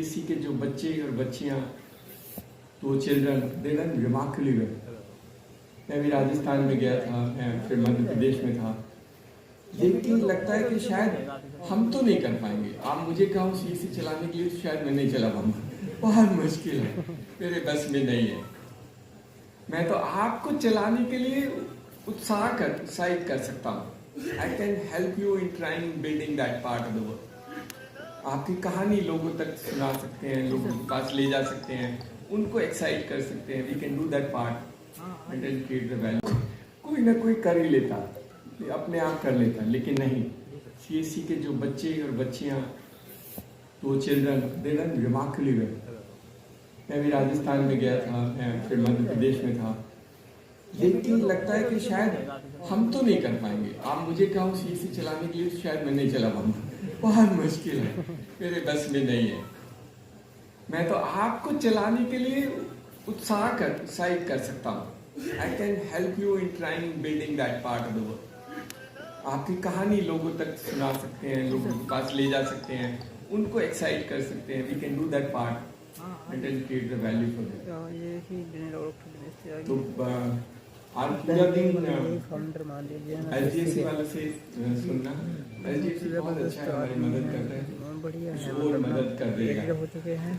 CSC के जो बच्चे और बच्चियां, तो चिल्ड्रन दे रन रिमार्कबली वेल। मैं भी राजस्थान में गया था, मैं फिर मध्य प्रदेश में था, देख के लगता है कि शायद हम तो नहीं कर पाएंगे। आप मुझे कहो सीएससी चलाने के लिए, तो शायद मैं नहीं चला पाऊंगा, बहुत मुश्किल है, मेरे बस में नहीं है। मैं तो आपको चलाने के लिए उत्साहित कर सकता हूँ। I can help you in trying building that part of the world. आपकी कहानी लोगों तक सुना सकते हैं, लोगों के पास ले जा सकते हैं, उनको एक्साइट कर सकते हैं। We can do that part and create the value. कोई ना कोई कर ही लेता, अपने आप कर लेता, लेकिन नहीं। सीएससी के जो बच्चे और बच्चियां, तो चिल्ड्रन दे रन रिमार्कबली वेल। मैं भी राजस्थान में गया था, मैं फिर मध्य प्रदेश में था, देख के लगता है कि शायद हम तो नहीं कर पाएंगे। आप मुझे कहो सीएससी चलाने के लिए, तो शायद मैं नहीं चला पाऊंगा, बहुत मुश्किल है, मेरे बस में नहीं है। मैं तो आपको चलाने के लिए उत्साहित कर सकता हूँ। I can help you in trying building that part of the world. आपकी कहानी लोगों तक सुना सकते हैं, लोगों के पास ले जा सकते हैं, उनको एक्साइट कर सकते हैं। We can do that part and create the value for them. तो आज पूरा दिन एचडीएफसी वालों से सुनना। एचडीएफसी बहुत अच्छा है, हमारी मदद कर रहे हैं, और मदद कर देगा। हो चुके हैं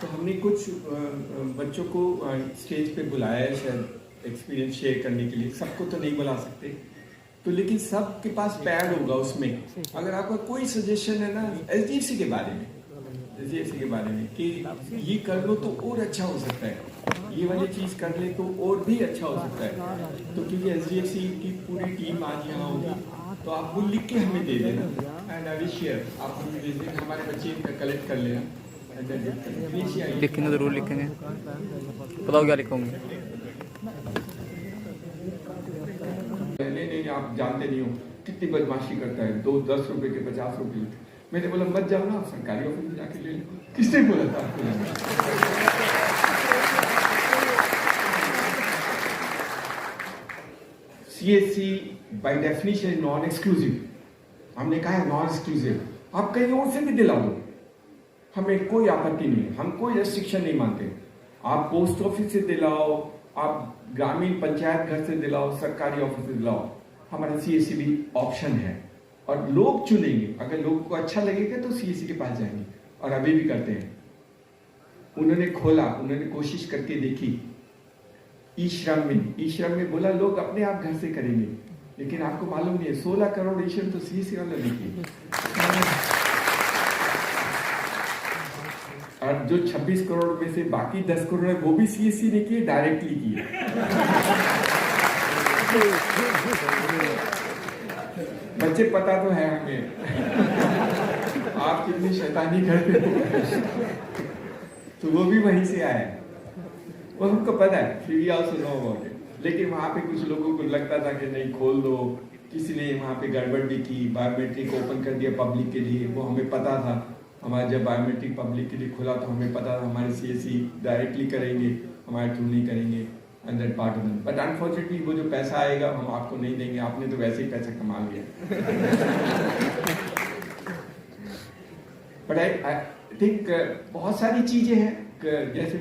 तो हमने कुछ बच्चों को स्टेज पे बुलाया है, शायद एक्सपीरियंस शेयर करने के लिए। सबको तो नहीं बुला सकते, तो लेकिन सबके पास पैड होगा उसमें। अगर आपका कोई सजेशन है ना एचडीएफसी के बारे में, एचडीएफसी के बारे में कि ये कर लो तो और अच्छा हो सकता है, ये वाली चीज कर ले तो और भी अच्छा हो सकता है, तो क्योंकि एचडीएफसी की पूरी टीम आज यहाँ होगी, तो आप वो लिख के हमें दे देना एंड आई विल शेयर। आप हमें दे देना, हमारे बच्चे इनका कलेक्ट कर लेना। लिखेंगे, जरूर लिखेंगे। बताओ क्या लिखोगे? नहीं, आप जानते नहीं हो कितनी बदमाशी करता है। 10 रुपए के 50 रुपए। मैंने बोला मत जाओ ना, सरकारी ऑफिस में जाके ले लो। किसने बोला था आपको? CSC by definition non exclusive. हमने कहा है नॉन एक्सक्लूसिव, आप कहीं और से भी दिला दो, हमें कोई आपत्ति नहीं है, हम कोई रेस्ट्रिक्शन नहीं मानते। आप पोस्ट ऑफिस से दिलाओ, आप ग्रामीण पंचायत घर से दिलाओ, सरकारी ऑफिस से दिलाओ, हमारा सीएससी भी ऑप्शन है और लोग चुनेंगे। अगर लोगों को अच्छा लगेगा तो सीएससी के पास जाएंगे, और अभी भी करते हैं। उन्होंने खोला, उन्होंने कोशिश करके देखी। ई श्रम में बोला लोग अपने आप घर से करेंगे, लेकिन आपको मालूम नहीं है 16 करोड़ ई श्रम तो सीएससी वाला देखिए, और जो 26 करोड़ में से बाकी 10 करोड़ है वो भी सीएससी ने किए, डायरेक्टली किए। बच्चे पता तो है हमें आप कितनी शैतानी करते हो, तो वो भी वहीं से आया, वो हमको पता है, we also know about it। लेकिन वहां पे कुछ लोगों को लगता था कि नहीं खोल दो, किसी ने वहां पे गड़बड़ भी की, बायोमेट्रिक ओपन कर दिया पब्लिक के लिए, वो हमें पता था। हमारा जब बायोमेट्रिक पब्लिक के लिए खुला तो हमें पता था हमारे सीएससी डायरेक्टली करेंगे, हमारे थ्रू नहीं करेंगे। And that part of them, but unfortunately वो जो पैसा आएगा हम आपको नहीं देंगे, आपने तो वैसे ही पैसा कमा लिया। बट आई थिंक बहुत सारी चीजें हैं, जैसे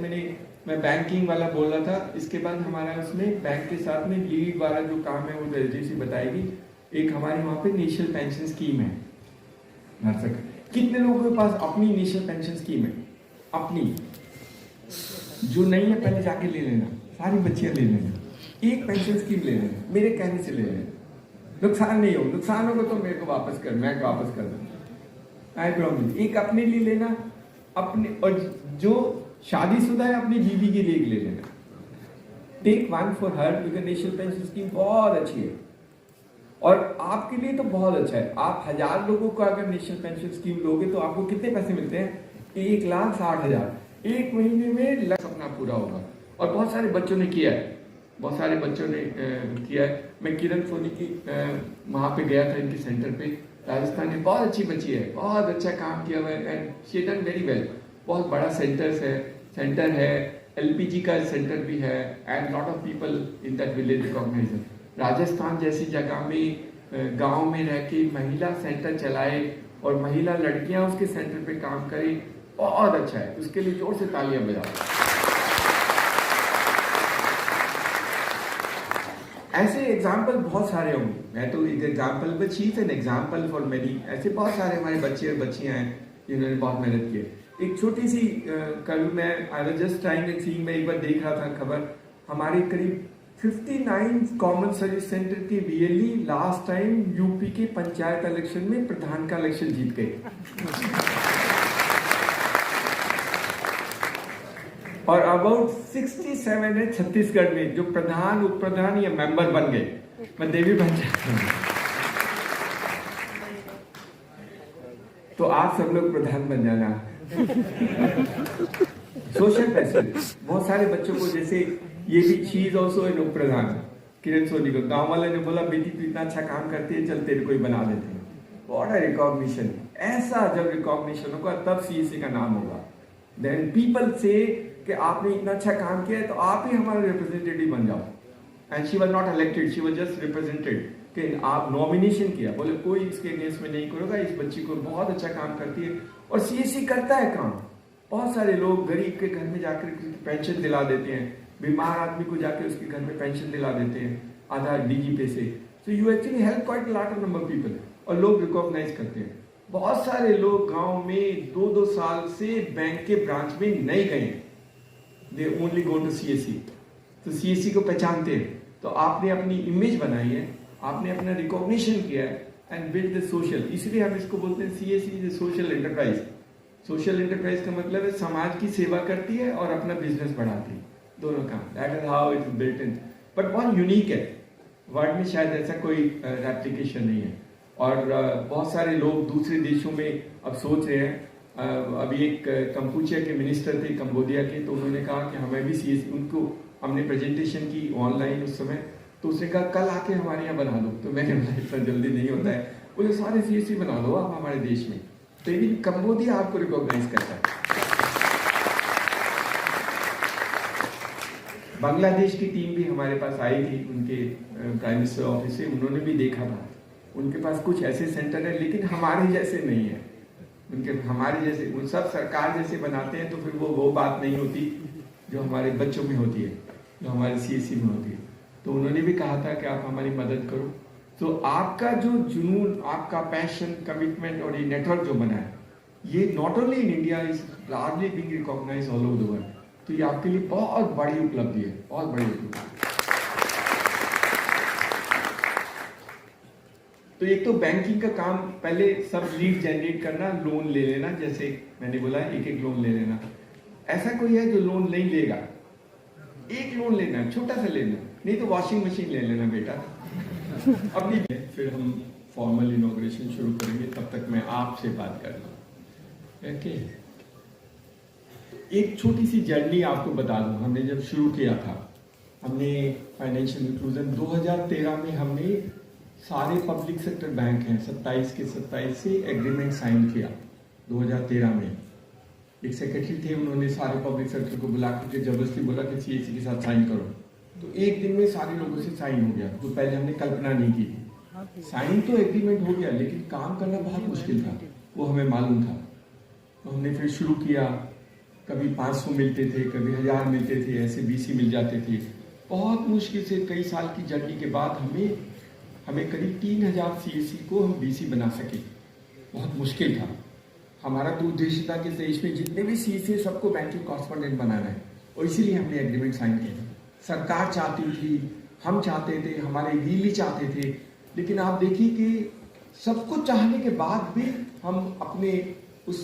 मैं बैंकिंग वाला बोल रहा था, इसके बाद हमारा उसमें बैंक के साथ में लीड वाला जो काम है वो एचडीएफसी बताएगी। एक हमारे वहाँ पे नेशनल पेंशन स्कीम है। कितने लोगों के पास अपनी नेशनल पेंशन स्कीम है? अपनी जो नहीं है पहले जाके ले लेना, सारी बच्चियां ले लेना, एक पेंशन स्कीम ले लेना, मेरे कहने से ले लेना, नुकसान नहीं हो, नुकसान होगा तो मेरे को वापस कर, मैं वापस कर दूंगा, आई प्रॉमिस। एक अपने लिए लेना, अपने, और जो शादीशुदा है अपनी बीवी के लिए ले लेना। टेक वन फॉर हर, क्योंकि नेशनल पेंशन स्कीम बहुत अच्छी है और आपके लिए तो बहुत अच्छा है। आप 1000 लोगों को अगर नेशनल पेंशन स्कीम लोगे तो आपको कितने पैसे मिलते हैं? 1,60,000। एक महीने में सपना पूरा होगा। और बहुत सारे बच्चों ने किया है, बहुत सारे बच्चों ने किया है। मैं किरण सोनी की वहाँ पे गया था, इनके सेंटर पे, राजस्थान में। बहुत अच्छी बच्ची है, बहुत अच्छा काम किया हुआ है and she done very well. बहुत बड़ा सेंटर है, एलपीजी का सेंटर भी है and lot of people in that village recognise. Rajasthan जैसी जगह में गांव में रह के महिला सेंटर चलाए और महिला लड़कियां उसके सेंटर पे काम करें, बहुत अच्छा है। उसके लिए जोर से तालियां बजाओ। ऐसे एग्जाम्पल बहुत सारे होंगे, मैं तो एक example but she is an example for many. ऐसे बहुत सारे हमारे बच्चे और बच्चियां हैं जिन्होंने बहुत मेहनत की है। एक छोटी सी कल मैं I was just trying and seeing, मैं एक बार देख रहा था खबर, हमारे करीब 59 कॉमन सर्विस सेंटर के वीएलई लास्ट टाइम यूपी के पंचायत इलेक्शन में प्रधान का इलेक्शन जीत गए। और अबाउट 67 है छत्तीसगढ़ में जो प्रधान, उप प्रधान या मेंबर बन गए। मैं देवी पंचायत, तो आप सब लोग प्रधान बन जाना। सोशल पैसेज बहुत सारे बच्चों को, जैसे ये भी शी इज ऑल्सो एन उप प्रधान, किरण सोनी को गांव वाले ने बोला बेटी तू इतना अच्छा काम करती है, चल तेरे को ही बना देते हैं। What a recognition. ऐसा जब रिकॉग्निशन होगा तब सीएससी का नाम होगा। देन पीपल से कि आपने इतना अच्छा काम किया है तो आप ही हमारे रिप्रेजेंटेटिव बन जाओ। And she was not elected, she was just represented, कि आप नॉमिनेशन किया, बोले कोई इसके अगेंस्ट में नहीं करेगा, इस बच्ची को बहुत अच्छा काम करती है। और सीएससी करता है काम। बहुत सारे लोग गरीब के घर में जाकर पेंशन दिला देते हैं, बीमार आदमी को जाकर उसके घर में पेंशन दिला देते हैं आधा डीजी पे से। So you actually help quite lot of number people, और लोग रिकॉग्नाइज करते हैं। बहुत सारे लोग गांव में 2-2 साल से बैंक के ब्रांच में नहीं गए, they only go to CSC, तो सीएससी को पहचानते हैं। तो आपने अपनी इमेज बनाई है, आपने अपना रिकॉग्निशन किया है एंड बिल्ड द सोशल। इसलिए हम इसको बोलते हैं CSC is social enterprise. Social enterprise का मतलब है समाज की सेवा करती है और अपना बिजनेस बढ़ाती है, दोनों काम। That is how it is built in. But बहुत यूनिक है, वर्ल्ड में शायद ऐसा कोई रेप्लिकेशन नहीं है। और बहुत सारे लोग दूसरे देशों में अब सोच रहे हैं। अभी एक कंपूचिया के मिनिस्टर थे कंबोडिया के, तो उन्होंने कहा कि हमें भी सीएससी, उनको हमने प्रेजेंटेशन की ऑनलाइन उस समय, तो उसने कहा कल आके हमारे यहाँ बना दो। तो मैंने बोला इतना जल्दी नहीं होता है, बोले सारे सीएससी बना दो आप हमारे देश में। तो ये कंबोडिया आपको रिकॉग्नाइज करता है। बांग्लादेश की टीम भी हमारे पास आई थी, उनके प्राइम मिनिस्टर ऑफिस से, उन्होंने भी देखा था। उनके पास कुछ ऐसे सेंटर है लेकिन हमारे जैसे नहीं है। उनके हमारे जैसे, उन सब सरकार जैसे बनाते हैं, तो फिर वो बात नहीं होती जो हमारे बच्चों में होती है, जो हमारे सीएससी में होती है। तो उन्होंने भी कहा था कि आप हमारी मदद करो। तो आपका जो जुनून, आपका पैशन, कमिटमेंट और ये नेटवर्क जो बना है, ये not only in India, is largely being recognised all over the world. तो ये आपके लिए बहुत बड़ी उपलब्धि है, बहुत बड़ी उपलब्धि। तो एक तो बैंकिंग का काम, पहले सब लीड जनरेट करना, लोन ले लेना, जैसे मैंने बोला एक एक लोन ले लेना। ऐसा कोई है जो लोन नहीं लेगा? एक लोन लेना, छोटा सा लेना, नहीं तो वॉशिंग मशीन ले लेना बेटा। अपनी फिर हम फॉर्मल इनॉग्रेशन शुरू करेंगे, तब तक मैं आपसे बात कर लूँ। ओके, एक छोटी सी जर्नी आपको बता दूं। हमने जब शुरू किया था, हमने फाइनेंशियल इंक्लूजन 2013 में हमने सारे पब्लिक सेक्टर बैंक हैं 27 के 27 से एग्रीमेंट साइन किया 2013 में। एक सेक्रेटरी थे, उन्होंने सारे पब्लिक सेक्टर को बुला करके जबरदस्ती बोला कि सीएससी के साथ साइन करो। तो एक दिन में सारे लोगों से साइन हो गया, तो पहले हमने कल्पना नहीं की थी। साइन तो एग्रीमेंट हो गया, लेकिन काम करना बहुत मुश्किल था, वो हमें मालूम था। तो हमने फिर शुरू किया, कभी 500 मिलते थे, कभी 1000 मिलते थे, ऐसे बीसी मिल जाते थे। बहुत मुश्किल से कई साल की जर्नी के बाद हमें करीब 3000 सीएससी को हम बीसी बना सके। बहुत मुश्किल था। हमारा तो उद्देश्य था कि देश में जितने भी सीएससी सबको बैंकिंग कॉरेस्पॉन्डेंट बनाना है, और इसीलिए हमने एग्रीमेंट साइन किया। सरकार चाहती थी, हम चाहते थे, हमारे वीली चाहते थे, लेकिन आप देखिए कि सबको चाहने के बाद भी हम अपने उस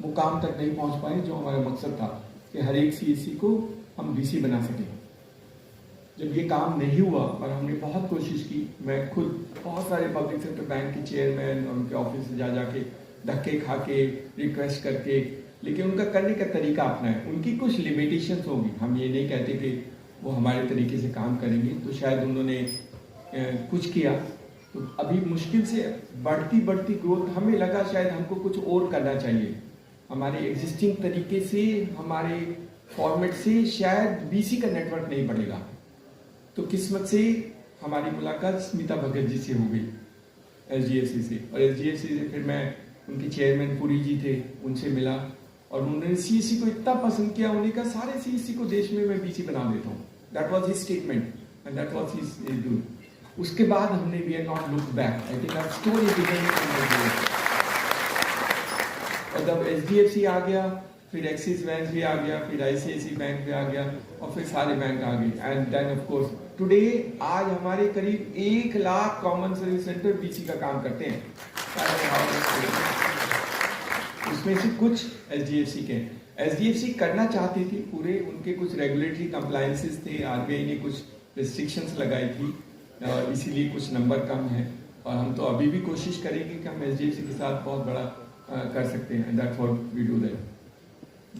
मुकाम तक नहीं पहुंच पाए जो हमारा मकसद था कि हर एक सीएससी को हम बीसी बना सकें। जब ये काम नहीं हुआ, और हमने बहुत कोशिश की, मैं खुद बहुत सारे पब्लिक सेक्टर बैंक के चेयरमैन और उनके ऑफिस से जाके धक्के खा के, रिक्वेस्ट करके, लेकिन उनका करने का तरीका अपना है। उनकी कुछ लिमिटेशंस होगी, हम ये नहीं कहते कि वो हमारे तरीके से काम करेंगे। तो शायद उन्होंने कुछ किया, तो अभी मुश्किल से बढ़ती ग्रोथ, हमें लगा शायद हमको कुछ और करना चाहिए। हमारे एग्जिस्टिंग तरीके से, हमारे फॉर्मेट से शायद बीसी का नेटवर्क नहीं बढ़ेगा। तो किस्मत से हमारी मुलाकात स्मिता भगत जी से हो गई SGFC से, और SGFC से फिर मैं उनके चेयरमैन पुरी जी थे, उनसे मिला और उन्होंने CSC को इतना पसंद किया, उन्होंने कहा सारे CSC को देश में मैं BC बना देता हूँ। That was his statement and that was his do. उसके बाद हमने we are not look back. I think our story begin और जब SDFC आ गया, फिर एक्सिस बैंक भी आ गया, फिर ICICI बैंक भी आ गया और फिर सारे बैंक आ गए and then of course today आज हमारे करीब 1 lakh common service centre BC का काम करते हैं। उसमें से कुछ SDFC के SDFC करना चाहती थी पूरे, उनके कुछ रेगुलेटरी कंप्लायंसेस थे, RBI ने कुछ रिस्ट्रिक्शंस लगाई थी, इसीलिए कुछ नंबर कम है और हम तो अभी भी कोशिश करेंगे कि हम SDFC के साथ बहुत बड़ा कर सकते हैं। That's what we do that.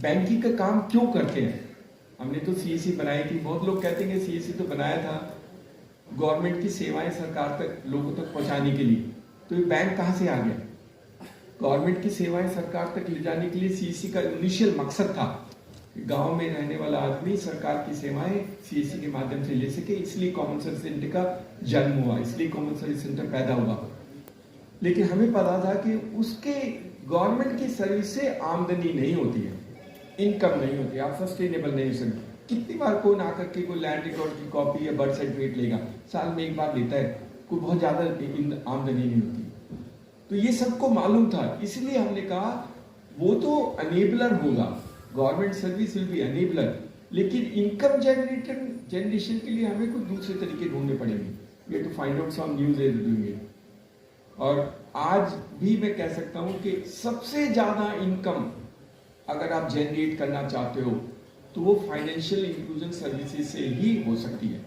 Banking का काम क्यों करते हैं? हमने तो CSC बनाई थी। बहुत लोग कहते हैं कि CSC तो बनाया था गवर्नमेंट की सेवाएं सरकार तक लोगों तक पहुंचाने के लिए, तो ये बैंक कहाँ से आ गया? गवर्नमेंट की सेवाएं सरकार तक ले जाने के लिए CSC का इनिशियल मकसद था कि गांव में रहने वाला आदमी सरकार की सेवाएं CSC के माध्यम से ले सके, इसलिए कॉमन सर्विस सेंटर का जन्म हुआ, इसलिए कॉमन सर्विस सेंटर पैदा हुआ। लेकिन हमें पता था कि उसके गवर्नमेंट की सर्विस से आमदनी नहीं होती है, इनकम नहीं होती, आप सस्टेनेबल नहीं हो सकते। कितनी बार कौन आकर के कोई लैंड रिकॉर्ड की कॉपी या बर्थ सर्टिफिकेट लेगा, साल में एक बार लेता है, कोई बहुत ज्यादा आमदनी नहीं होती। तो ये सबको मालूम था, इसलिए हमने कहा वो तो अनेबलर होगा, गवर्नमेंट सर्विस विल बी अनेबलर, लेकिन इनकम जनरेशन के लिए हमें कुछ दूसरे तरीके ढूंढने पड़ेंगे। We have to find out some new ways doing it. और आज भी मैं कह सकता हूं कि सबसे ज्यादा इनकम अगर आप जनरेट करना चाहते हो तो वो फाइनेंशियल इंक्लूजन सर्विसेज से ही हो सकती है।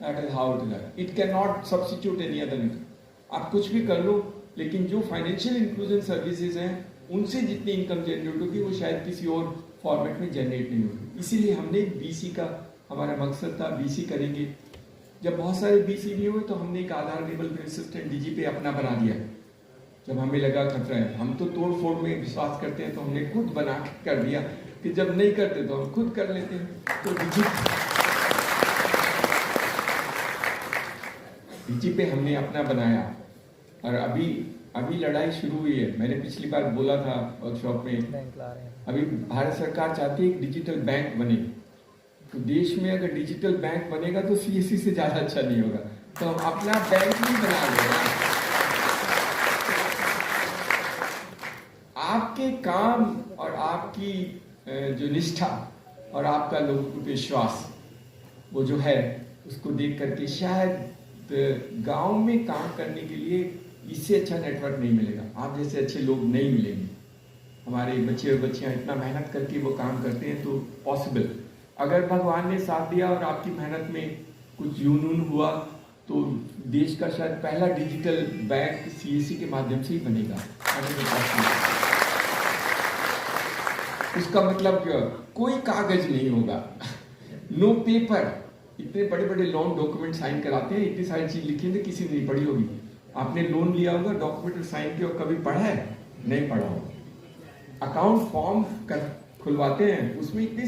That is how it is. It can not substitute any other income. आप कुछ भी कर लो, लेकिन जो फाइनेंशियल इंक्लूजन सर्विसेज हैं उनसे जितनी इनकम जनरेट होगी वो शायद किसी और फॉर्मेट में जनरेट नहीं होगी। इसीलिए हमने BC का हमारा मकसद था, BC करेंगे। जब बहुत सारे BC नहीं हुए तो हमने एक आधार लेबल बेस्ड सिस्टम DigiPay अपना बना दिया। जब हमें लगा खतरा है, हम तो तोड़ फोड़ में विश्वास करते हैं, तो हमने खुद बना कर दिया कि जब नहीं करते तो हम खुद कर लेते हैं। तो DigiPay हमने अपना बनाया और अभी लड़ाई शुरू हुई है। मैंने पिछली बार बोला था वर्कशॉप में, अभी भारत सरकार चाहती है एक डिजिटल बैंक बने। तो देश में अगर डिजिटल बैंक बनेगा तो CSC से ज्यादा अच्छा नहीं होगा, तो हम अपना बैंक ही बना लेंगे। आपके काम और आपकी जो निष्ठा और आपका लोगों को विश्वास वो जो है, उसको देख करके शायद गांव में काम करने के लिए इससे अच्छा नेटवर्क नहीं मिलेगा, आप जैसे अच्छे लोग नहीं मिलेंगे। हमारे बच्चे और बच्चियां इतना मेहनत करके वो काम करते हैं, तो पॉसिबल अगर भगवान ने साथ दिया और आपकी मेहनत में कुछ यूनून हुआ तो देश का शायद पहला डिजिटल बैंक CSC के माध्यम से ही बनेगा। उसका मतलब क्या? कोई कागज नहीं होगा, नो पेपर। इतने बड़े बड़े लोन डॉक्यूमेंट साइन कराते हैं, इतनी सारी चीज लिखी है, किसी ने नहीं पढ़ी होगी। आपने लोन लिया होगा, डॉक्यूमेंट साइन किया और कभी पढ़ा है? नहीं पढ़ा होगा। अकाउंट फॉर्म खुलवाते हैं, उसमें इतनी